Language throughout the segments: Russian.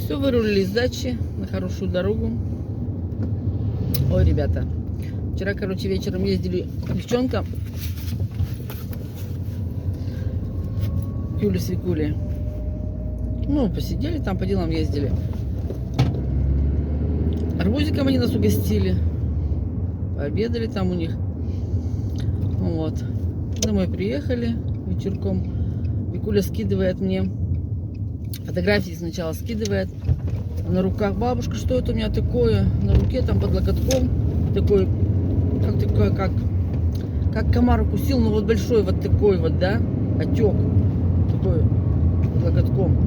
Все, вырулили с дачи на хорошую дорогу. Ой, ребята, вчера, короче, вечером ездили девчонка Юля с Викулей. Ну, посидели там, по делам ездили. Арбузиком они нас угостили. Пообедали там у них. Вот. Домой приехали вечерком. Викуля скидывает мне фотографии, сначала скидывает. На руках: бабушка, что это у меня такое? На руке там под локотком такой, как комар укусил, но вот большой вот такой вот, да, отек такой под локотком.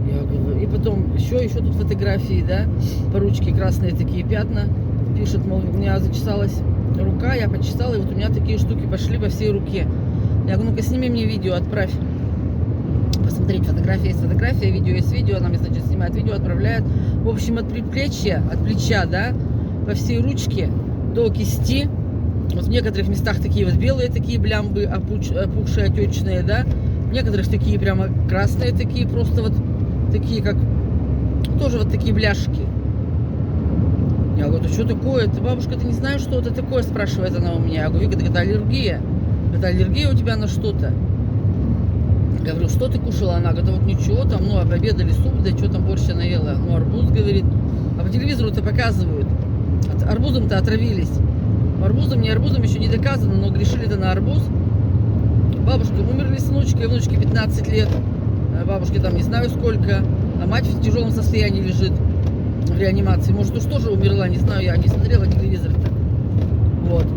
Я говорю, и потом еще тут фотографии, да, по ручке красные такие пятна. Пишет, мол, у меня зачесалась рука, я почесала, и вот у меня такие штуки пошли по всей руке. Я говорю, ну-ка сними мне видео, отправь. Посмотреть, фотография есть фотография, видео есть видео. Она мне, значит, снимает видео, отправляет. В общем, от плеча, да, по всей ручке до кисти. Вот в некоторых местах такие вот белые такие блямбы, опухшие, отечные, да. В некоторых такие прямо красные такие, просто вот такие, как тоже вот такие бляшки. Я говорю, что такое? Ты, бабушка, ты не знаешь, что это такое? Спрашивает она у меня. Я говорю, Вика, это аллергия. Это аллергия у тебя на что-то? Я говорю, что ты кушала? Она говорит, вот ничего там, ну, обедали суп, да что там борщ наела? Ну, арбуз, говорит. А по телевизору-то показывают. Арбузом-то отравились. Арбузом, не арбузом, еще не доказано, но грешили-то на арбуз. Бабушка, умерли сыночка и внучке 15 лет. Бабушке там не знаю сколько. А мать в тяжелом состоянии лежит в реанимации. Может, уж тоже умерла, не знаю, я не смотрела телевизор-то. Вот.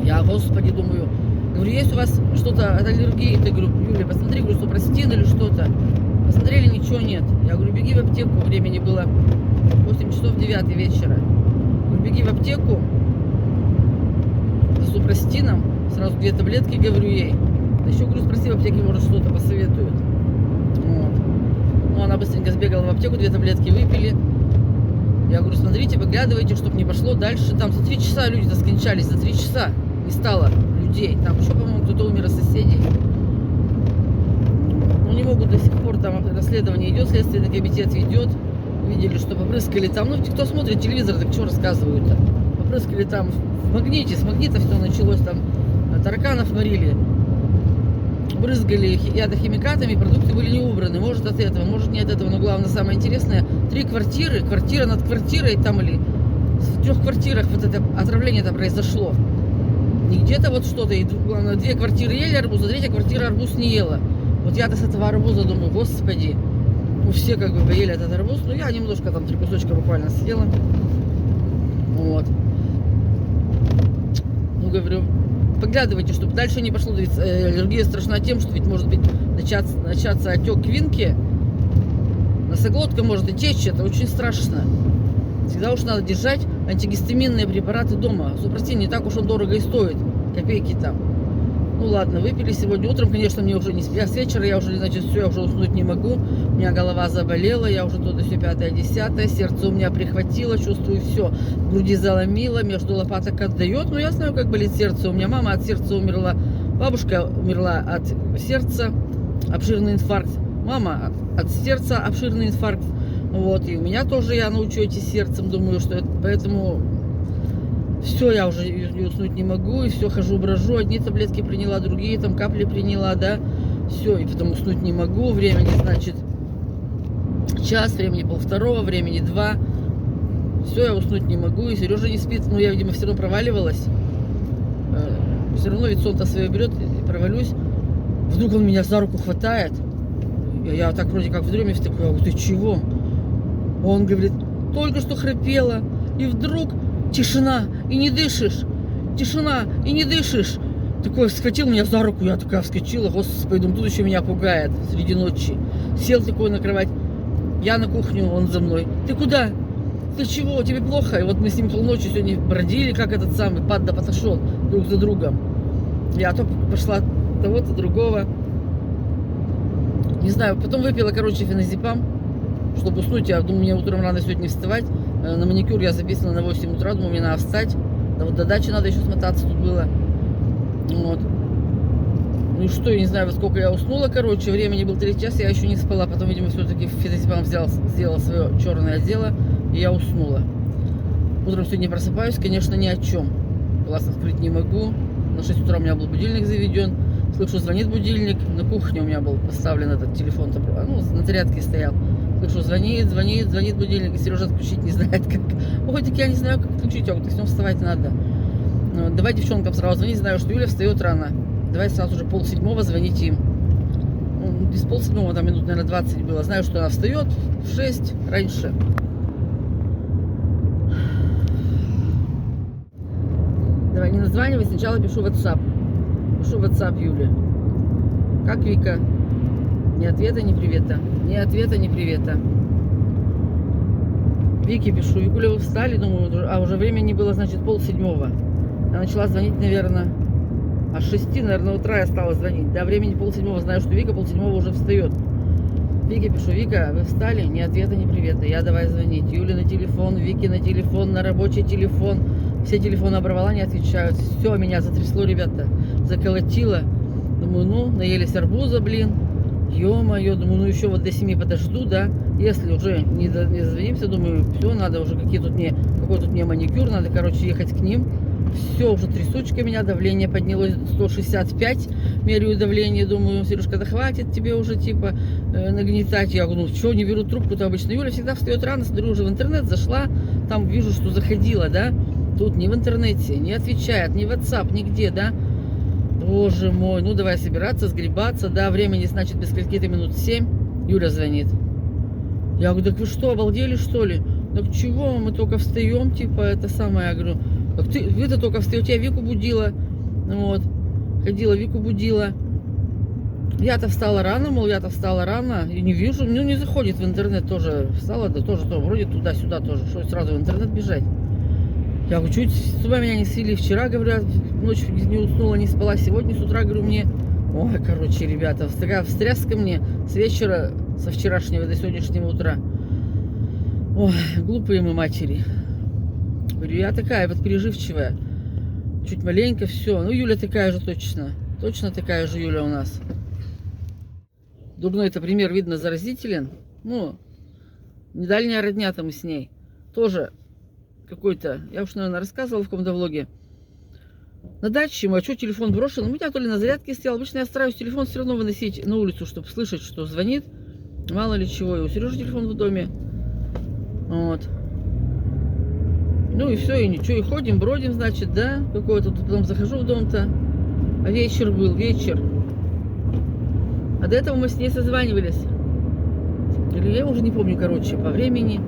Я, господи, думаю, говорю, есть у вас что-то от аллергии? Ты, говорю, Юля, посмотри, говорю, супрастин или что-то. Посмотрели, ничего нет. Я говорю, беги в аптеку, времени было 8 часов 9 вечера. Говорю, беги в аптеку за супрастином, сразу 2 таблетки, говорю ей. Да еще, говорю, спроси в аптеке, может, что-то посоветуют. Вот. Ну, она быстренько сбегала в аптеку, 2 таблетки выпили. Я говорю, смотрите, выглядывайте, чтобы не пошло дальше. Там за 3 часа люди-то скончались, за 3 часа не стало людей. Там еще, по-моему, кто-то умер из соседей. Ну, не могут до сих пор, там расследование идет, следственный комитет ведет. Видели, что попрыскали там. Ну, кто смотрит телевизор, так что рассказывают-то? Попрыскали там в магните, с магнита все началось, там тараканов морили. Брызгали ядохимикатами, продукты были не убраны. Может, от этого, может, не от этого. Но главное, самое интересное, 3 квартиры, квартира над квартирой, там или в 3 квартирах вот это отравление-то произошло. Не где-то вот что-то, и главное, 2 квартиры ели арбуз, а 3-я квартира арбуз не ела. Вот я-то с этого арбуза думаю, господи, ну все как бы поели этот арбуз, ну я немножко там 3 кусочка буквально съела. Вот. Ну, говорю, поглядывайте, чтобы дальше не пошло. Ведь аллергия страшна тем, что ведь может быть начаться отек квинки, носоглотка может и течь, это очень страшно. Всегда уж надо держать антигистаминные препараты дома. Супрастин не так уж он дорого и стоит, копейки там. Ну ладно, выпили сегодня утром, конечно, мне уже не спя. С вечера я уже, значит, все, я уже уснуть не могу. У меня голова заболела, я уже то все 5-10, сердце у меня прихватило, чувствую все. В груди заломило, между лопаток отдает. Ну, я знаю, как болит сердце. У меня мама от сердца умерла, бабушка умерла от сердца, обширный инфаркт. Мама от сердца, обширный инфаркт. Вот, и у меня тоже, я научусь сердцем, думаю, что это, поэтому... Все, я уже уснуть не могу, и все, хожу, брожу, одни таблетки приняла, другие там капли приняла, да, все, и потом уснуть не могу, времени, значит, час, времени 1:30, времени 2, все, я уснуть не могу, и Сережа не спит, ну, я, видимо, все равно проваливалась, все равно ведь сон-то свое берет, и провалюсь, вдруг он меня за руку хватает, я так вроде как в дреме, такой, я говорю, ты чего? Он говорит, только что храпела, и вдруг... Тишина, и не дышишь. Тишина, и не дышишь. Такой схватил меня за руку, я такая вскочила. Господи, думаю, тут еще меня пугает среди ночи. Сел такой на кровать. Я на кухню, он за мной. Ты куда? Ты чего? Тебе плохо? И вот мы с ним полночи сегодня бродили, как этот самый падда подошел друг за другом. Я то пошла того-то, другого. Не знаю, потом выпила, короче, феназепам, чтобы уснуть. Я думаю, мне утром рано сегодня вставать. На маникюр я записана на 8 утра, думаю, мне надо встать. Да вот до дачи надо еще смотаться тут было. Вот. Ну и что, я не знаю, во сколько я уснула, короче, времени был 3 часа, я еще не спала, потом, видимо, все-таки фитнес-бам сделала свое черное дело, и я уснула. Утром сегодня просыпаюсь, конечно, ни о чем. Глаз открыть не могу. На 6 утра у меня был будильник заведен. Слышу, звонит будильник. На кухне у меня был поставлен этот телефон, ну, на зарядке стоял. Слышу, звонит будильник, и Сережа отключить не знает как. Ой, так я не знаю, как отключить, то с ним вставать надо. Ну, давай девчонкам сразу звонить, знаю, что Юля встает рано. Давай сразу же 6:30 звонить им. Ну, без 6:30, там минут, наверное, 20 было. Знаю, что она встает в 6 раньше. Давай, не названивай, сначала пишу WhatsApp. Пишу WhatsApp Юле. Как Вика? Ни ответа, ни привета. Ни ответа, ни привета. Вике пишу. Викуля, вы встали? Думаю, а уже времени было, значит, 6:30. Я начала звонить, наверное, а 6, наверное, утра я стала звонить. Да, времени 6:30. Знаю, что Вика 6:30 уже встает. Вике пишу. Вика, вы встали? Ни ответа, ни привета. Я давай звонить. Юле на телефон, Вике на телефон, на рабочий телефон. Все телефоны оборвала, не отвечают. Все, меня затрясло, ребята. Заколотило. Думаю, ну, наелись арбуза, блин. Ё-моё, думаю, ну еще вот до 7 подожду, да. Если уже не дозвонимся, думаю, все, надо уже какой тут мне маникюр, надо, короче, ехать к ним. Все, уже трясучка меня, давление поднялось 165, меряю давление, думаю, Сережка, да хватит тебе уже, типа, нагнетать. Я говорю, ну, что, не беру трубку-то обычно. Юля всегда встает рано, смотрю, уже в интернет зашла, там вижу, что заходила, да. Тут ни в интернете, не отвечает, ни в WhatsApp, нигде, да. Боже мой, ну давай собираться, сгребаться, да, времени, значит, без скольки-то минут 7. Юля звонит. Я говорю, так вы что, обалдели, что ли? Так чего, мы только встаем, типа, это самое, я говорю, так вы-то только встаете, я Вику будила, вот, ходила, Вику будила. Я-то встала рано, мол, и не вижу, ну не заходит в интернет тоже, встала, да тоже, то, вроде туда-сюда тоже, что сразу в интернет бежать. Я говорю, чуть с ума меня не свели. Вчера, говорят, ночью не уснула, не спала. Сегодня с утра, говорю, мне... Ой, короче, ребята, такая встряска мне с вечера, со вчерашнего до сегодняшнего утра. Ой, глупые мы матери. Говорю, я такая вот переживчивая. Чуть маленько, все. Ну, Юля такая же точно. Точно такая же Юля у нас. Дурной это пример, видно, заразителен. Ну, недальняя родня-то мы с ней. Тоже... какой-то, я уж, наверное, рассказывала в каком-то влоге. На даче ему, а что телефон брошен? У меня то ли на зарядке стоял. Обычно я стараюсь телефон все равно выносить на улицу, чтобы слышать, что звонит. Мало ли чего. И у Сережи телефон в доме. Вот. Ну и все, и ничего. И ходим, бродим, значит, да. Какой-то тут потом захожу в дом-то. А вечер был, вечер. А до этого мы с ней созванивались. Или я уже не помню, короче, по времени.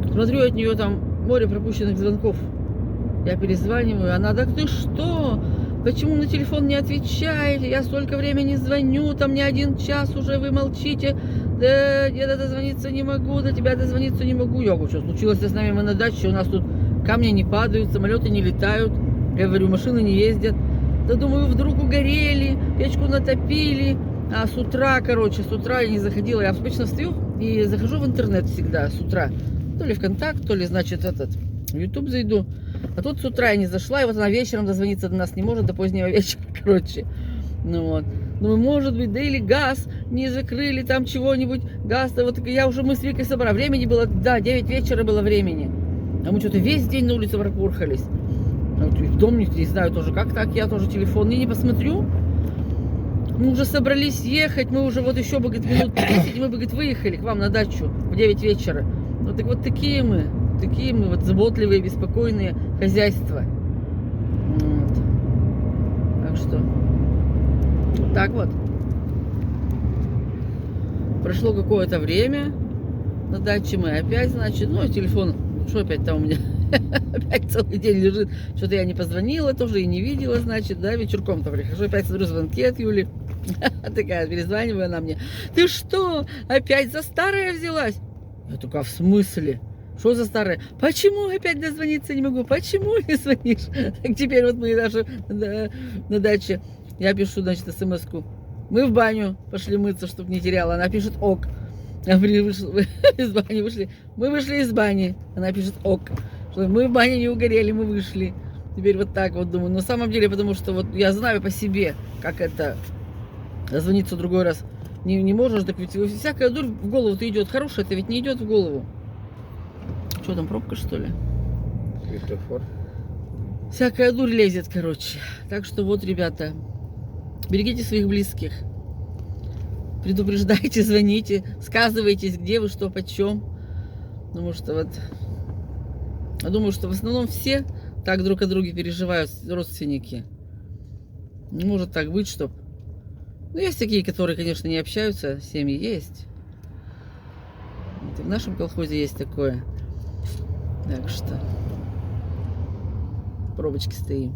Смотрю, от нее там море пропущенных звонков. Я перезваниваю, она, так ты что? Почему на телефон не отвечаете? Я столько времени звоню, там не 1 час уже, вы молчите. Да, я дозвониться не могу, до тебя дозвониться не могу. Я говорю, что случилось с нами, мы на даче, у нас тут камни не падают, самолеты не летают. Я говорю, машины не ездят. Да думаю, вдруг угорели, печку натопили. А с утра, короче, с утра я не заходила. Я обычно встаю и захожу в интернет всегда с утра. То ли ВКонтакт, то ли, значит, в YouTube зайду. А тут с утра я не зашла, и вот она вечером дозвониться до нас не может, до позднего вечера, короче. Ну вот. Ну, может быть, да или газ не закрыли, там чего-нибудь, газ, да вот я уже, мы с Викой собрали. Времени было, да, 9 вечера было времени. А мы что-то весь день на улице пропурхались. Вот, в дом не знаю тоже, как так, я тоже телефон не посмотрю. Мы уже собрались ехать, мы уже вот еще бы, говорит, минут 10, мы бы, говорит, выехали к вам на дачу в 9 вечера. Ну так вот такие мы вот заботливые, беспокойные хозяйства. Вот. Так что, вот так вот. Прошло какое-то время на даче мы опять, значит, ну телефон, что опять там у меня, опять целый день лежит, что-то я не позвонила тоже и не видела, значит, да, вечерком-то прихожу, опять смотрю звонки от Юли, такая, перезваниваю она мне, ты что, опять за старое взялась? Я такая, в смысле? Что за старое? Почему опять дозвониться не могу? Почему не звонишь? Так теперь вот мы даже на даче. Я пишу, значит, смс-ку. Мы в баню пошли мыться, чтобы не теряла. Она пишет ок. Я вышла из бани, вышли. Мы вышли из бани. Она пишет ок. Что мы в бане не угорели, мы вышли. Теперь вот так вот думаю. На самом деле, потому что вот я знаю по себе, как это дозвониться в другой раз. Не можешь, так ведь всякая дурь в голову-то идет. Хорошая это ведь не идет в голову. Что там, пробка, что ли? Светофор. Всякая дурь лезет, короче. Так что вот, ребята, берегите своих близких. Предупреждайте, звоните, сказывайтесь, где вы, что, почем. Потому что вот... Я думаю, что в основном все так друг о друге переживают, родственники. Не может так быть, чтоб... Ну, есть такие, которые, конечно, не общаются, семьи есть. Вот и в нашем колхозе есть такое. Так что... Пробочки стоим.